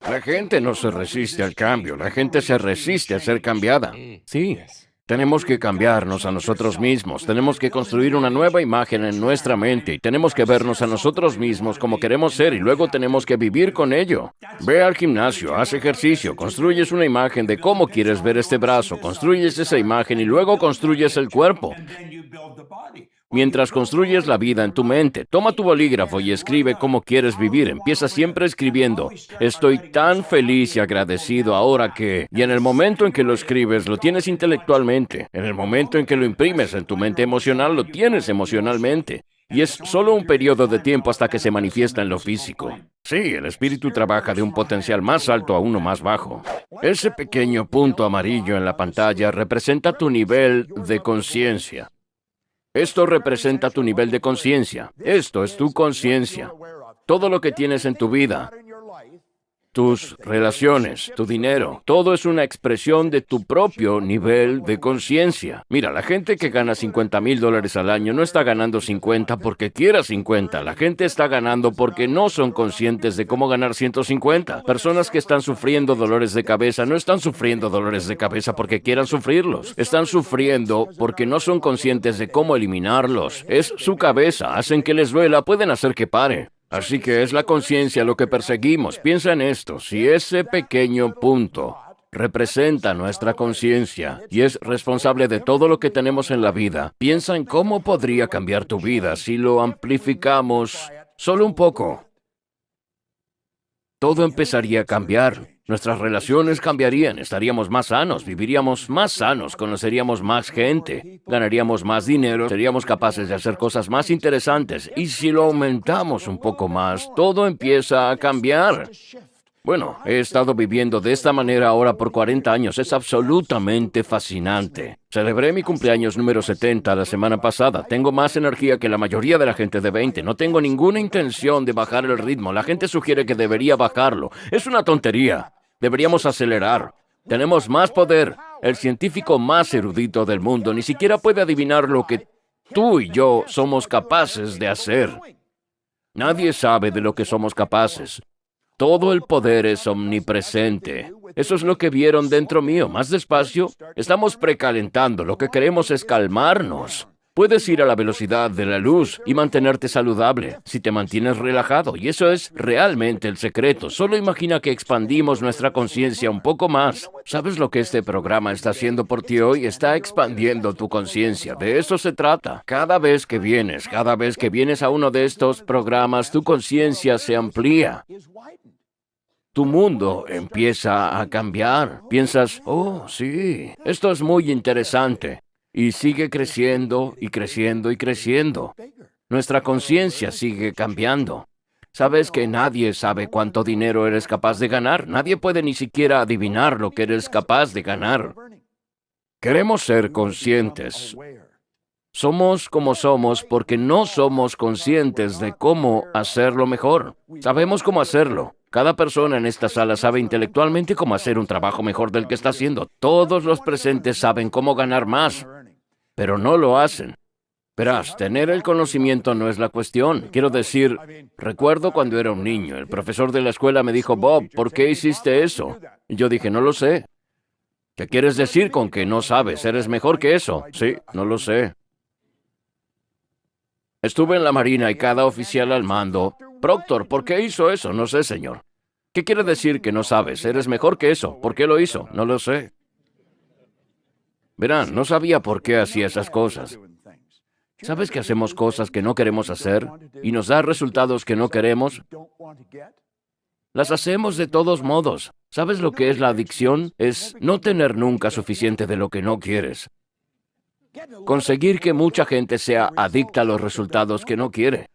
La gente no se resiste al cambio, la gente se resiste a ser cambiada. Sí, tenemos que cambiarnos a nosotros mismos, tenemos que construir una nueva imagen en nuestra mente y tenemos que vernos a nosotros mismos como queremos ser y luego tenemos que vivir con ello. Ve al gimnasio, haz ejercicio, construyes una imagen de cómo quieres ver este brazo, construyes esa imagen y luego construyes el cuerpo. Mientras construyes la vida en tu mente, toma tu bolígrafo y escribe cómo quieres vivir. Empieza siempre escribiendo, estoy tan feliz y agradecido ahora que... Y en el momento en que lo escribes, lo tienes intelectualmente. En el momento en que lo imprimes en tu mente emocional, lo tienes emocionalmente. Y es solo un periodo de tiempo hasta que se manifiesta en lo físico. Sí, el espíritu trabaja de un potencial más alto a uno más bajo. Ese pequeño punto amarillo en la pantalla representa tu nivel de conciencia. Esto representa tu nivel de conciencia. Esto es tu conciencia. Todo lo que tienes en tu vida, tus relaciones, tu dinero, todo es una expresión de tu propio nivel de conciencia. Mira, la gente que gana $50,000 al año no está ganando 50 porque quiera 50. La gente está ganando porque no son conscientes de cómo ganar 150. Personas que están sufriendo dolores de cabeza no están sufriendo dolores de cabeza porque quieran sufrirlos. Están sufriendo porque no son conscientes de cómo eliminarlos. Es su cabeza. Hacen que les duela, pueden hacer que pare. Así que es la conciencia lo que perseguimos. Piensa en esto, si ese pequeño punto representa nuestra conciencia y es responsable de todo lo que tenemos en la vida, piensa en cómo podría cambiar tu vida si lo amplificamos solo un poco. Todo empezaría a cambiar. Nuestras relaciones cambiarían, estaríamos más sanos, viviríamos más sanos, conoceríamos más gente, ganaríamos más dinero, seríamos capaces de hacer cosas más interesantes. Y si lo aumentamos un poco más, todo empieza a cambiar. Bueno, he estado viviendo de esta manera ahora por 40 años. Es absolutamente fascinante. Celebré mi cumpleaños número 70 la semana pasada. Tengo más energía que la mayoría de la gente de 20. No tengo ninguna intención de bajar el ritmo. La gente sugiere que debería bajarlo. Es una tontería. Deberíamos acelerar. Tenemos más poder. El científico más erudito del mundo ni siquiera puede adivinar lo que tú y yo somos capaces de hacer. Nadie sabe de lo que somos capaces. Todo el poder es omnipresente. Eso es lo que vieron dentro mío. Más despacio, estamos precalentando. Lo que queremos es calmarnos. Puedes ir a la velocidad de la luz y mantenerte saludable si te mantienes relajado. Y eso es realmente el secreto. Solo imagina que expandimos nuestra conciencia un poco más. ¿Sabes lo que este programa está haciendo por ti hoy? Está expandiendo tu conciencia. De eso se trata. Cada vez que vienes a uno de estos programas, tu conciencia se amplía. Tu mundo empieza a cambiar. Piensas, oh, sí, esto es muy interesante. Y sigue creciendo y creciendo y creciendo. Nuestra conciencia sigue cambiando. Sabes que nadie sabe cuánto dinero eres capaz de ganar. Nadie puede ni siquiera adivinar lo que eres capaz de ganar. Queremos ser conscientes. Somos como somos porque no somos conscientes de cómo hacerlo mejor. Sabemos cómo hacerlo. Cada persona en esta sala sabe intelectualmente cómo hacer un trabajo mejor del que está haciendo. Todos los presentes saben cómo ganar más, pero no lo hacen. Verás, tener el conocimiento no es la cuestión. Quiero decir, recuerdo cuando era un niño, el profesor de la escuela me dijo, Bob, ¿por qué hiciste eso? Y yo dije, no lo sé. ¿Qué quieres decir con que no sabes? ¿Eres mejor que eso? Sí, no lo sé. Estuve en la Marina y cada oficial al mando, Proctor, ¿por qué hizo eso? No sé, señor. ¿Qué quiere decir que no sabes? Eres mejor que eso. ¿Por qué lo hizo? No lo sé. Verán, no sabía por qué hacía esas cosas. ¿Sabes que hacemos cosas que no queremos hacer y nos da resultados que no queremos? Las hacemos de todos modos. ¿Sabes lo que es la adicción? Es no tener nunca suficiente de lo que no quieres. Conseguir que mucha gente sea adicta a los resultados que no quiere.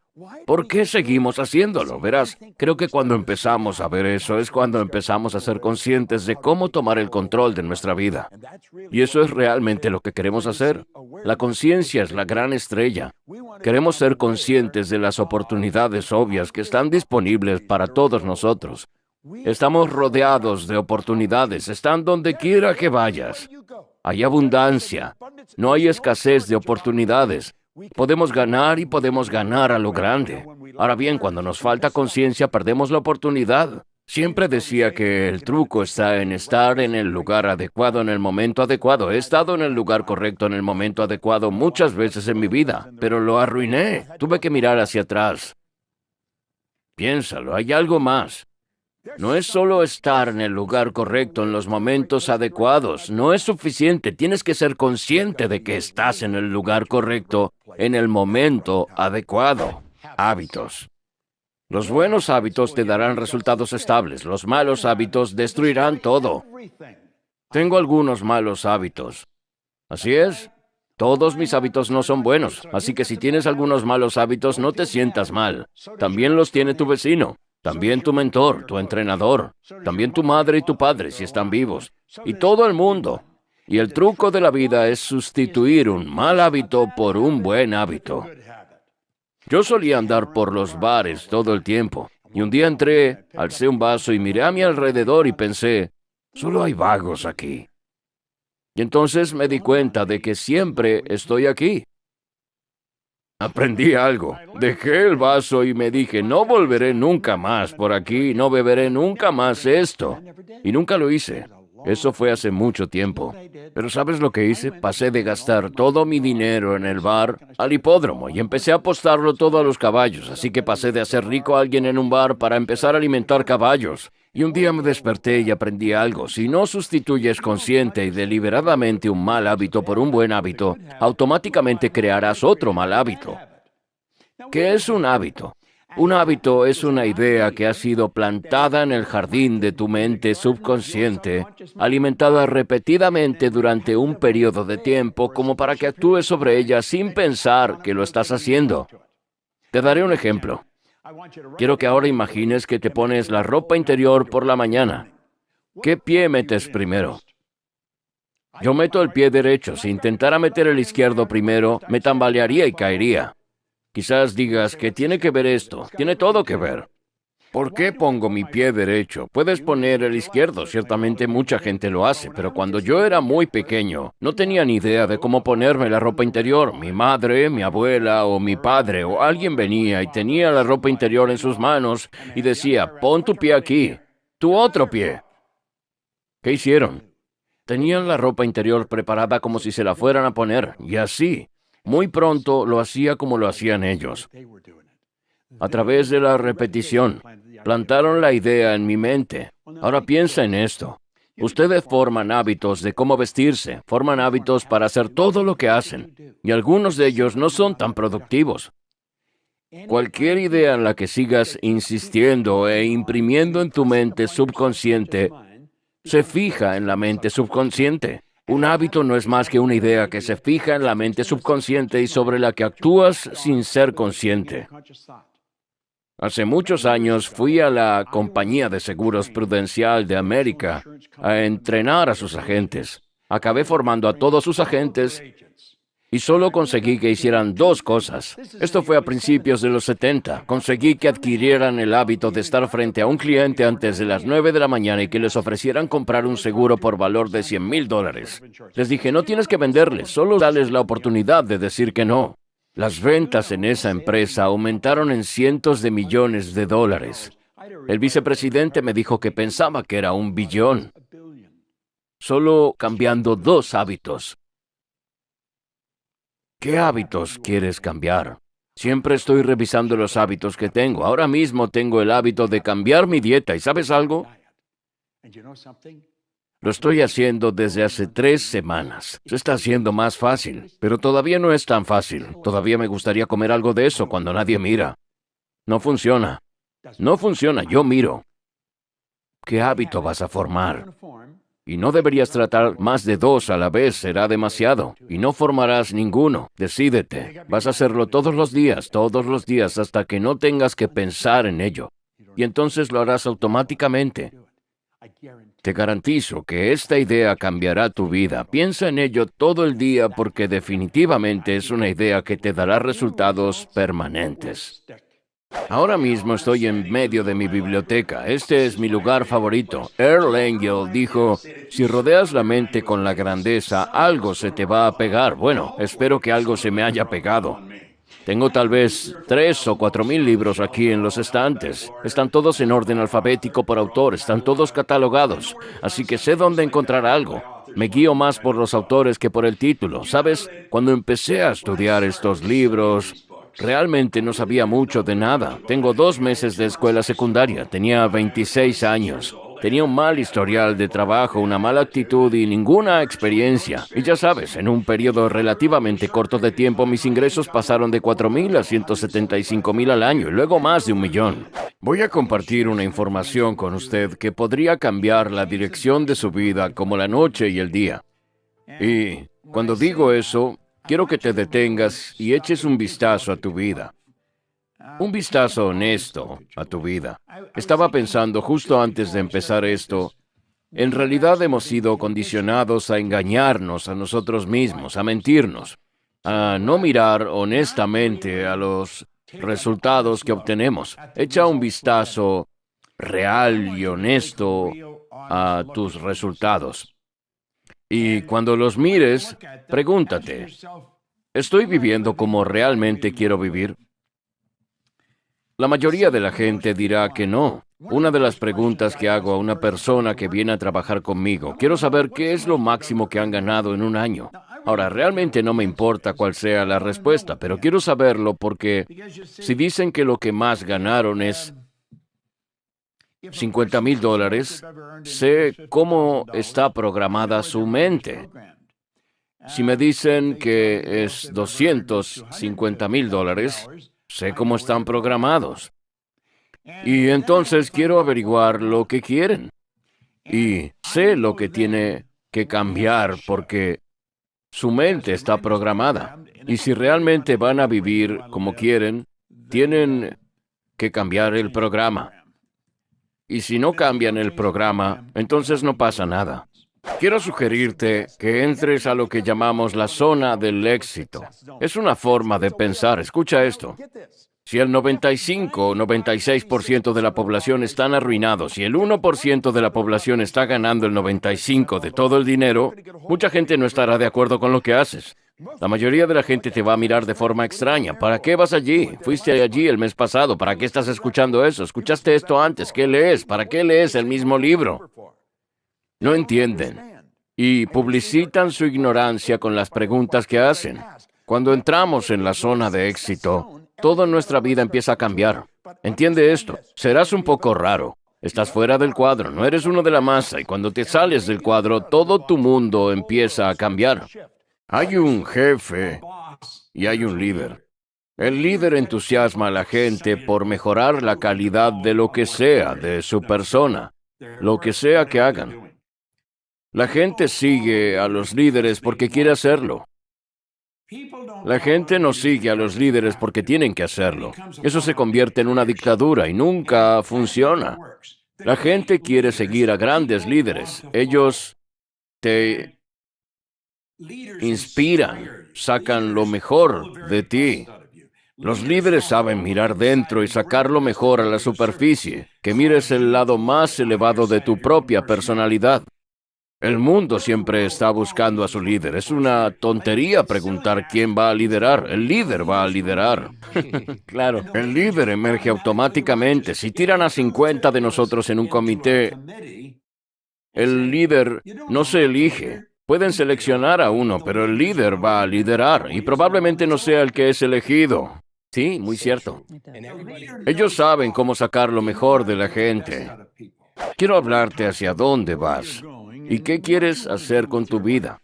¿Por qué seguimos haciéndolo? Verás, creo que cuando empezamos a ver eso es cuando empezamos a ser conscientes de cómo tomar el control de nuestra vida. Y eso es realmente lo que queremos hacer. La conciencia es la gran estrella. Queremos ser conscientes de las oportunidades obvias que están disponibles para todos nosotros. Estamos rodeados de oportunidades, están donde quiera que vayas. Hay abundancia, no hay escasez de oportunidades. Podemos ganar y podemos ganar a lo grande. Ahora bien, cuando nos falta conciencia, perdemos la oportunidad. Siempre decía que el truco está en estar en el lugar adecuado en el momento adecuado. He estado en el lugar correcto en el momento adecuado muchas veces en mi vida, pero lo arruiné. Tuve que mirar hacia atrás. Piénsalo, hay algo más. No es solo estar en el lugar correcto en los momentos adecuados. No es suficiente. Tienes que ser consciente de que estás en el lugar correcto en el momento adecuado. Hábitos. Los buenos hábitos te darán resultados estables. Los malos hábitos destruirán todo. Tengo algunos malos hábitos. Así es. Todos mis hábitos no son buenos. Así que si tienes algunos malos hábitos, no te sientas mal. También los tiene tu vecino. También tu mentor, tu entrenador. También tu madre y tu padre, si están vivos. Y todo el mundo. Y el truco de la vida es sustituir un mal hábito por un buen hábito. Yo solía andar por los bares todo el tiempo, y un día entré, alcé un vaso y miré a mi alrededor y pensé, solo hay vagos aquí. Y entonces me di cuenta de que siempre estoy aquí. Aprendí algo. Dejé el vaso y me dije, no volveré nunca más por aquí, no beberé nunca más esto. Y nunca lo hice. Eso fue hace mucho tiempo. Pero ¿sabes lo que hice? Pasé de gastar todo mi dinero en el bar al hipódromo y empecé a apostarlo todo a los caballos. Así que pasé de hacer rico a alguien en un bar para empezar a alimentar caballos. Y un día me desperté y aprendí algo. Si no sustituyes consciente y deliberadamente un mal hábito por un buen hábito, automáticamente crearás otro mal hábito. ¿Qué es un hábito? Un hábito es una idea que ha sido plantada en el jardín de tu mente subconsciente, alimentada repetidamente durante un periodo de tiempo como para que actúes sobre ella sin pensar que lo estás haciendo. Te daré un ejemplo. Quiero que ahora imagines que te pones la ropa interior por la mañana. ¿Qué pie metes primero? Yo meto el pie derecho. Si intentara meter el izquierdo primero, me tambalearía y caería. Quizás digas, ¿qué tiene que ver esto? Tiene todo que ver. ¿Por qué pongo mi pie derecho? Puedes poner el izquierdo, ciertamente mucha gente lo hace, pero cuando yo era muy pequeño, no tenía ni idea de cómo ponerme la ropa interior. Mi madre, mi abuela o mi padre o alguien venía y tenía la ropa interior en sus manos y decía, pon tu pie aquí, tu otro pie. ¿Qué hicieron? Tenían la ropa interior preparada como si se la fueran a poner, y así. Muy pronto lo hacía como lo hacían ellos. A través de la repetición, plantaron la idea en mi mente. Ahora piensa en esto. Ustedes forman hábitos de cómo vestirse, forman hábitos para hacer todo lo que hacen, y algunos de ellos no son tan productivos. Cualquier idea en la que sigas insistiendo e imprimiendo en tu mente subconsciente, se fija en la mente subconsciente. Un hábito no es más que una idea que se fija en la mente subconsciente y sobre la que actúas sin ser consciente. Hace muchos años fui a la compañía de seguros Prudencial de América a entrenar a sus agentes. Acabé formando a todos sus agentes y solo conseguí que hicieran dos cosas. Esto fue a principios de los 70. Conseguí que adquirieran el hábito de estar frente a un cliente antes de las 9 de la mañana y que les ofrecieran comprar un seguro por valor de $100,000. Les dije, no tienes que venderles, solo dales la oportunidad de decir que no. Las ventas en esa empresa aumentaron en cientos de millones de dólares. El vicepresidente me dijo que pensaba que era $1 billón. Solo cambiando dos hábitos. ¿Qué hábitos quieres cambiar? Siempre estoy revisando los hábitos que tengo. Ahora mismo tengo el hábito de cambiar mi dieta. ¿Y sabes algo? Lo estoy haciendo desde hace 3 semanas. Se está haciendo más fácil, pero todavía no es tan fácil. Todavía me gustaría comer algo de eso cuando nadie mira. No funciona. No funciona. Yo miro. ¿Qué hábito vas a formar? Y no deberías tratar más de 2 a la vez, será demasiado. Y no formarás ninguno. Decídete. Vas a hacerlo todos los días, hasta que no tengas que pensar en ello. Y entonces lo harás automáticamente. Te garantizo que esta idea cambiará tu vida. Piensa en ello todo el día porque definitivamente es una idea que te dará resultados permanentes. Ahora mismo estoy en medio de mi biblioteca. Este es mi lugar favorito. Earl Angel dijo, si rodeas la mente con la grandeza, algo se te va a pegar. Bueno, espero que algo se me haya pegado. Tengo tal vez 3 o 4 mil libros aquí en los estantes. Están todos en orden alfabético por autor, están todos catalogados, así que sé dónde encontrar algo. Me guío más por los autores que por el título. ¿Sabes? Cuando empecé a estudiar estos libros, realmente no sabía mucho de nada. Tengo 2 meses de escuela secundaria, tenía 26 años. Tenía un mal historial de trabajo, una mala actitud y ninguna experiencia. Y ya sabes, en un periodo relativamente corto de tiempo, mis ingresos pasaron de 4,000 a 175,000 al año y luego más de 1 millón. Voy a compartir una información con usted que podría cambiar la dirección de su vida como la noche y el día. Y cuando digo eso, quiero que te detengas y eches un vistazo a tu vida. Un vistazo honesto a tu vida. Estaba pensando justo antes de empezar esto, en realidad hemos sido condicionados a engañarnos a nosotros mismos, a mentirnos, a no mirar honestamente a los resultados que obtenemos. Echa un vistazo real y honesto a tus resultados. Y cuando los mires, pregúntate, ¿estoy viviendo como realmente quiero vivir? La mayoría de la gente dirá que no. Una de las preguntas que hago a una persona que viene a trabajar conmigo, quiero saber qué es lo máximo que han ganado en un año. Ahora, realmente no me importa cuál sea la respuesta, pero quiero saberlo porque si dicen que lo que más ganaron es $50,000, sé cómo está programada su mente. Si me dicen que es $250,000, sé cómo están programados. Y entonces quiero averiguar lo que quieren. Y sé lo que tiene que cambiar porque su mente está programada. Y si realmente van a vivir como quieren, tienen que cambiar el programa. Y si no cambian el programa, entonces no pasa nada. Quiero sugerirte que entres a lo que llamamos la zona del éxito. Es una forma de pensar. Escucha esto. Si el 95 o 96% de la población están arruinados y el 1% de la población está ganando el 95% de todo el dinero, mucha gente no estará de acuerdo con lo que haces. La mayoría de la gente te va a mirar de forma extraña. ¿Para qué vas allí? Fuiste allí el mes pasado. ¿Para qué estás escuchando eso? ¿Escuchaste esto antes? ¿Qué lees? ¿Para qué lees el mismo libro? No entienden. Y publicitan su ignorancia con las preguntas que hacen. Cuando entramos en la zona de éxito, toda nuestra vida empieza a cambiar. Entiende esto. Serás un poco raro. Estás fuera del cuadro, no eres uno de la masa, y cuando te sales del cuadro, todo tu mundo empieza a cambiar. Hay un jefe y hay un líder. El líder entusiasma a la gente por mejorar la calidad de lo que sea de su persona, lo que sea que hagan. La gente sigue a los líderes porque quiere hacerlo. La gente no sigue a los líderes porque tienen que hacerlo. Eso se convierte en una dictadura y nunca funciona. La gente quiere seguir a grandes líderes. Ellos te inspiran, sacan lo mejor de ti. Los líderes saben mirar dentro y sacar lo mejor a la superficie, que mires el lado más elevado de tu propia personalidad. El mundo siempre está buscando a su líder. Es una tontería preguntar quién va a liderar. El líder va a liderar. Claro, el líder emerge automáticamente. Si tiran a 50 de nosotros en un comité, el líder no se elige. Pueden seleccionar a uno, pero el líder va a liderar y probablemente no sea el que es elegido. Sí, muy cierto. Ellos saben cómo sacar lo mejor de la gente. Quiero hablarte hacia dónde vas y qué quieres hacer con tu vida.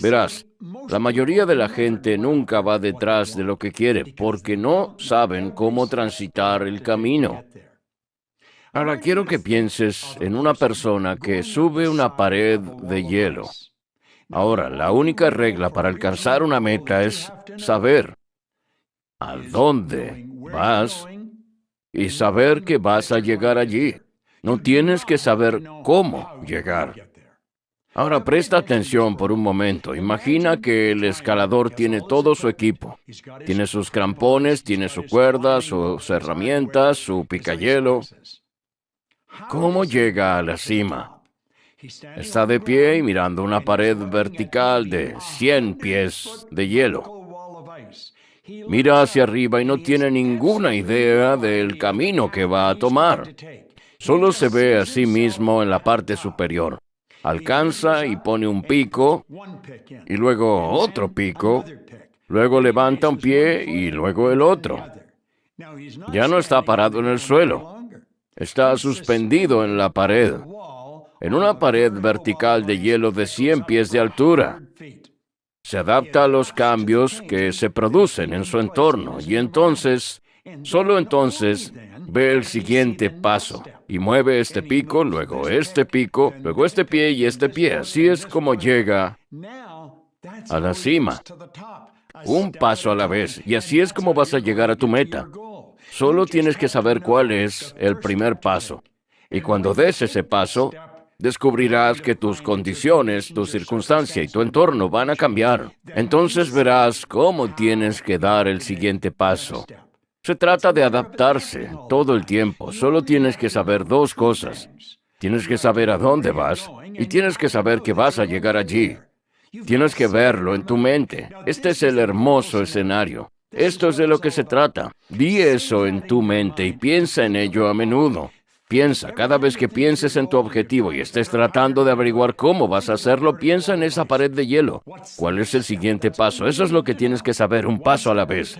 Verás, la mayoría de la gente nunca va detrás de lo que quiere porque no saben cómo transitar el camino. Ahora quiero que pienses en una persona que sube una pared de hielo. Ahora, la única regla para alcanzar una meta es saber a dónde vas y saber que vas a llegar allí. No tienes que saber cómo llegar. Ahora presta atención por un momento. Imagina que el escalador tiene todo su equipo. Tiene sus crampones, tiene su cuerda, sus herramientas, su picahielo. ¿Cómo llega a la cima? Está de pie y mirando una pared vertical de 100 pies de hielo. Mira hacia arriba y no tiene ninguna idea del camino que va a tomar. Solo se ve a sí mismo en la parte superior. Alcanza y pone un pico, y luego otro pico, luego levanta un pie y luego el otro. Ya no está parado en el suelo. Está suspendido en la pared, en una pared vertical de hielo de 100 pies de altura. Se adapta a los cambios que se producen en su entorno y entonces, solo entonces, ve el siguiente paso y mueve este pico, luego este pie y este pie. Así es como llega a la cima, un paso a la vez, y así es como vas a llegar a tu meta. Solo tienes que saber cuál es el primer paso. Y cuando des ese paso, descubrirás que tus condiciones, tu circunstancia y tu entorno van a cambiar. Entonces verás cómo tienes que dar el siguiente paso. Se trata de adaptarse todo el tiempo. Solo tienes que saber dos cosas. Tienes que saber a dónde vas y tienes que saber que vas a llegar allí. Tienes que verlo en tu mente. Este es el hermoso escenario. Esto es de lo que se trata. Di eso en tu mente y piensa en ello a menudo. Piensa, cada vez que pienses en tu objetivo y estés tratando de averiguar cómo vas a hacerlo, piensa en esa pared de hielo. ¿Cuál es el siguiente paso? Eso es lo que tienes que saber, un paso a la vez.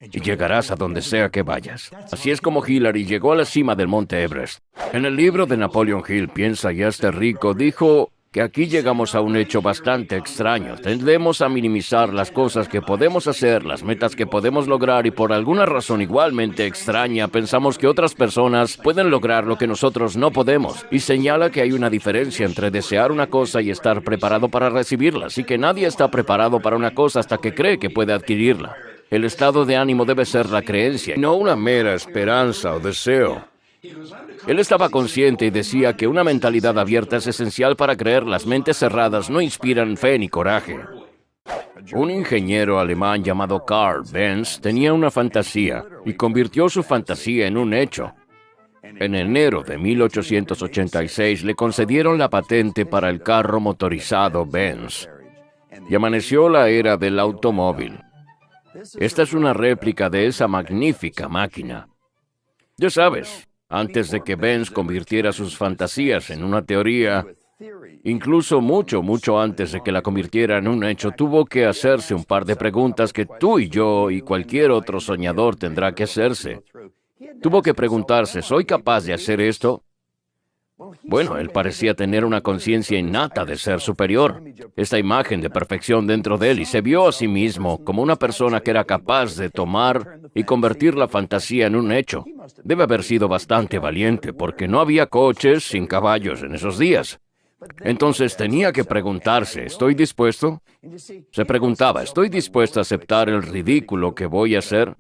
Y llegarás a donde sea que vayas. Así es como Hillary llegó a la cima del Monte Everest. En el libro de Napoleon Hill, Piensa y hazte rico, dijo que aquí llegamos a un hecho bastante extraño. Tendemos a minimizar las cosas que podemos hacer, las metas que podemos lograr y por alguna razón igualmente extraña pensamos que otras personas pueden lograr lo que nosotros no podemos. Y señala que hay una diferencia entre desear una cosa y estar preparado para recibirla. Así que nadie está preparado para una cosa hasta que cree que puede adquirirla. El estado de ánimo debe ser la creencia, no una mera esperanza o deseo. Él estaba consciente y decía que una mentalidad abierta es esencial para creer. Las mentes cerradas no inspiran fe ni coraje. Un ingeniero alemán llamado Carl Benz tenía una fantasía y convirtió su fantasía en un hecho. En enero de 1886 le concedieron la patente para el carro motorizado Benz. Y amaneció la era del automóvil. Esta es una réplica de esa magnífica máquina. Ya sabes, antes de que Benz convirtiera sus fantasías en una teoría, incluso mucho antes de que la convirtiera en un hecho, tuvo que hacerse un par de preguntas que tú y yo y cualquier otro soñador tendrá que hacerse. Tuvo que preguntarse, ¿soy capaz de hacer esto? Bueno, él parecía tener una conciencia innata de ser superior, esta imagen de perfección dentro de él, y se vio a sí mismo como una persona que era capaz de tomar y convertir la fantasía en un hecho. Debe haber sido bastante valiente, porque no había coches sin caballos en esos días. Entonces tenía que preguntarse, ¿estoy dispuesto? Se preguntaba, ¿estoy dispuesto a aceptar el ridículo que voy a hacer?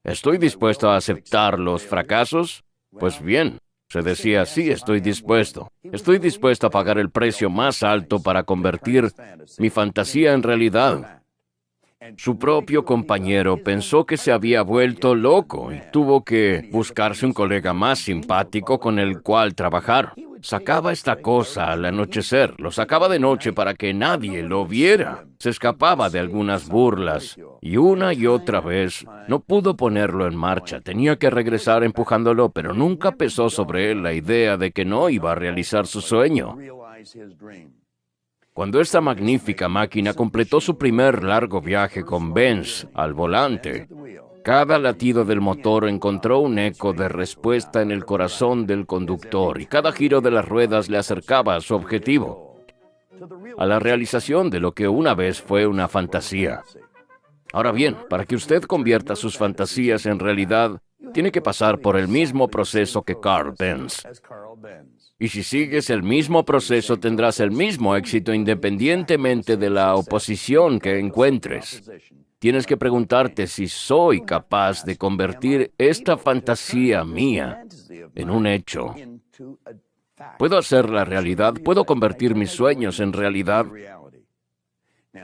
¿Estoy dispuesto a aceptar los fracasos? Pues bien. Se decía, sí, estoy dispuesto. Estoy dispuesto a pagar el precio más alto para convertir mi fantasía en realidad. Su propio compañero pensó que se había vuelto loco y tuvo que buscarse un colega más simpático con el cual trabajar. Sacaba esta cosa al anochecer, lo sacaba de noche para que nadie lo viera. Se escapaba de algunas burlas y una y otra vez no pudo ponerlo en marcha. Tenía que regresar empujándolo, pero nunca pesó sobre él la idea de que no iba a realizar su sueño. Cuando esta magnífica máquina completó su primer largo viaje con Benz al volante, cada latido del motor encontró un eco de respuesta en el corazón del conductor y cada giro de las ruedas le acercaba a su objetivo, a la realización de lo que una vez fue una fantasía. Ahora bien, para que usted convierta sus fantasías en realidad, tiene que pasar por el mismo proceso que Carl Benz. Y si sigues el mismo proceso, tendrás el mismo éxito independientemente de la oposición que encuentres. Tienes que preguntarte si soy capaz de convertir esta fantasía mía en un hecho. ¿Puedo hacerla realidad? ¿Puedo convertir mis sueños en realidad?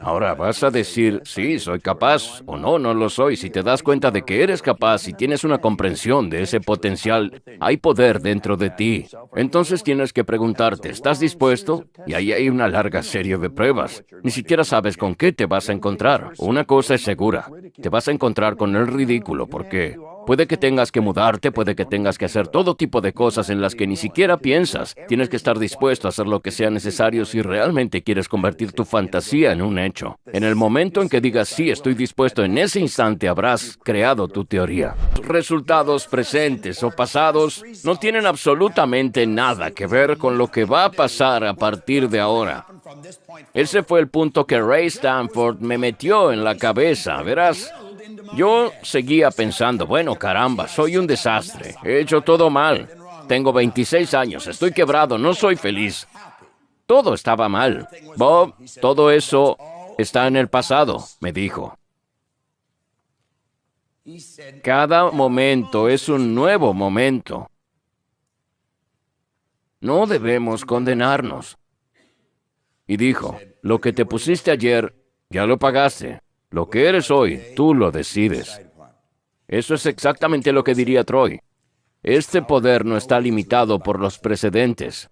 Ahora vas a decir, sí, soy capaz, o no, no lo soy. Si te das cuenta de que eres capaz y tienes una comprensión de ese potencial, hay poder dentro de ti. Entonces tienes que preguntarte, ¿estás dispuesto? Y ahí hay una larga serie de pruebas. Ni siquiera sabes con qué te vas a encontrar. Una cosa es segura, te vas a encontrar con el ridículo, porque puede que tengas que mudarte, puede que tengas que hacer todo tipo de cosas en las que ni siquiera piensas. Tienes que estar dispuesto a hacer lo que sea necesario si realmente quieres convertir tu fantasía en un hecho. En el momento en que digas sí, estoy dispuesto, en ese instante habrás creado tu teoría. Resultados presentes o pasados no tienen absolutamente nada que ver con lo que va a pasar a partir de ahora. Ese fue el punto que Ray Stanford me metió en la cabeza, verás. Yo seguía pensando, bueno, caramba, soy un desastre, he hecho todo mal. Tengo 26 años, estoy quebrado, no soy feliz. Todo estaba mal. Bob, todo eso está en el pasado, me dijo. Cada momento es un nuevo momento. No debemos condenarnos. Y dijo, lo que te pusiste ayer, ya lo pagaste. Lo que eres hoy, tú lo decides. Eso es exactamente lo que diría Troy. Este poder no está limitado por los precedentes.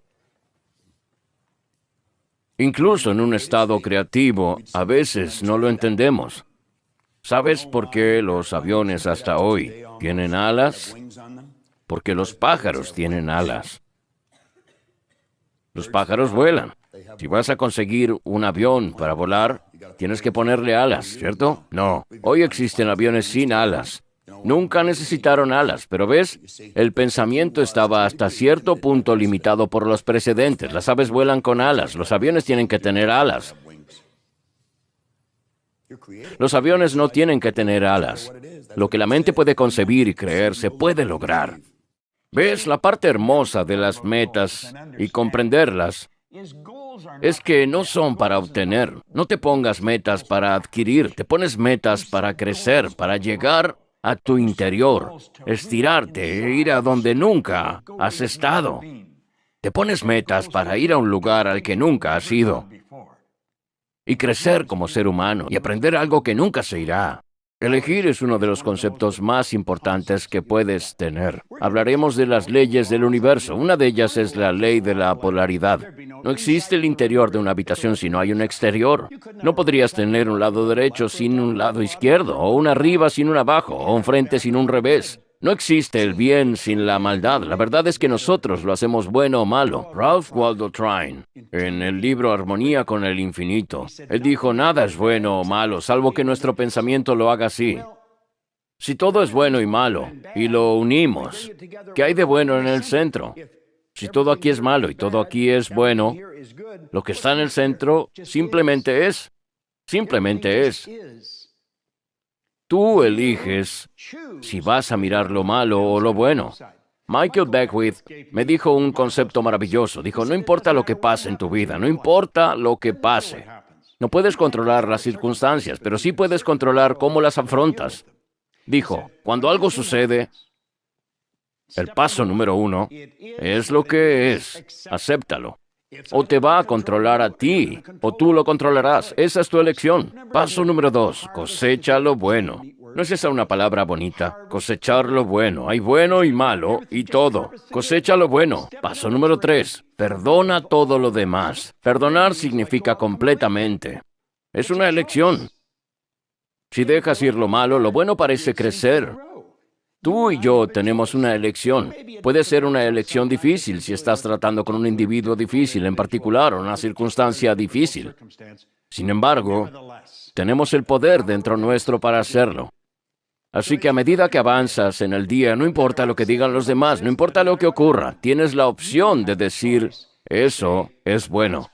Incluso en un estado creativo, a veces no lo entendemos. ¿Sabes por qué los aviones hasta hoy tienen alas? Porque los pájaros tienen alas. Los pájaros vuelan. Si vas a conseguir un avión para volar, tienes que ponerle alas, ¿cierto? No. Hoy existen aviones sin alas. Nunca necesitaron alas, pero ¿ves? El pensamiento estaba hasta cierto punto limitado por los precedentes. Las aves vuelan con alas. Los aviones tienen que tener alas. Los aviones no tienen que tener alas. Lo que la mente puede concebir y creer se puede lograr. ¿Ves? La parte hermosa de las metas y comprenderlas es que no son para obtener. No te pongas metas para adquirir, te pones metas para crecer, para llegar a tu interior, estirarte e ir a donde nunca has estado. Te pones metas para ir a un lugar al que nunca has ido y crecer como ser humano y aprender algo que nunca se irá. Elegir es uno de los conceptos más importantes que puedes tener. Hablaremos de las leyes del universo. Una de ellas es la ley de la polaridad. No existe el interior de una habitación si no hay un exterior. No podrías tener un lado derecho sin un lado izquierdo, o un arriba sin un abajo, o un frente sin un revés. No existe el bien sin la maldad. La verdad es que nosotros lo hacemos bueno o malo. Ralph Waldo Trine, en el libro Armonía con el Infinito, él dijo, nada es bueno o malo, salvo que nuestro pensamiento lo haga así. Si todo es bueno y malo, y lo unimos, ¿qué hay de bueno en el centro? Si todo aquí es malo y todo aquí es bueno, lo que está en el centro simplemente es. Tú eliges si vas a mirar lo malo o lo bueno. Michael Beckwith me dijo un concepto maravilloso. Dijo, no importa lo que pase en tu vida, no importa lo que pase. No puedes controlar las circunstancias, pero sí puedes controlar cómo las afrontas. Dijo, cuando algo sucede, el paso número 1 es lo que es. Acéptalo. O te va a controlar a ti, o tú lo controlarás. Esa es tu elección. Paso número 2, cosecha lo bueno. ¿No es esa una palabra bonita? Cosechar lo bueno. Hay bueno y malo, y todo. Cosecha lo bueno. Paso número 3, perdona todo lo demás. Perdonar significa completamente. Es una elección. Si dejas ir lo malo, lo bueno parece crecer. Tú y yo tenemos una elección. Puede ser una elección difícil si estás tratando con un individuo difícil en particular o una circunstancia difícil. Sin embargo, tenemos el poder dentro nuestro para hacerlo. Así que a medida que avanzas en el día, no importa lo que digan los demás, no importa lo que ocurra, tienes la opción de decir, eso es bueno.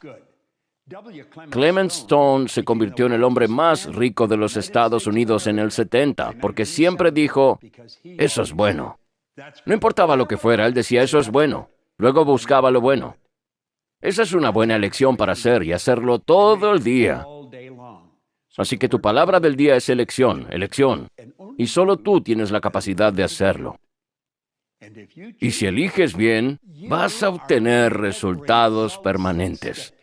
Clement Stone se convirtió en el hombre más rico de los Estados Unidos en el 70, porque siempre dijo, eso es bueno. No importaba lo que fuera, él decía, eso es bueno. Luego buscaba lo bueno. Esa es una buena elección para hacer y hacerlo todo el día. Así que tu palabra del día es elección, elección. Y solo tú tienes la capacidad de hacerlo. Y si eliges bien, vas a obtener resultados permanentes.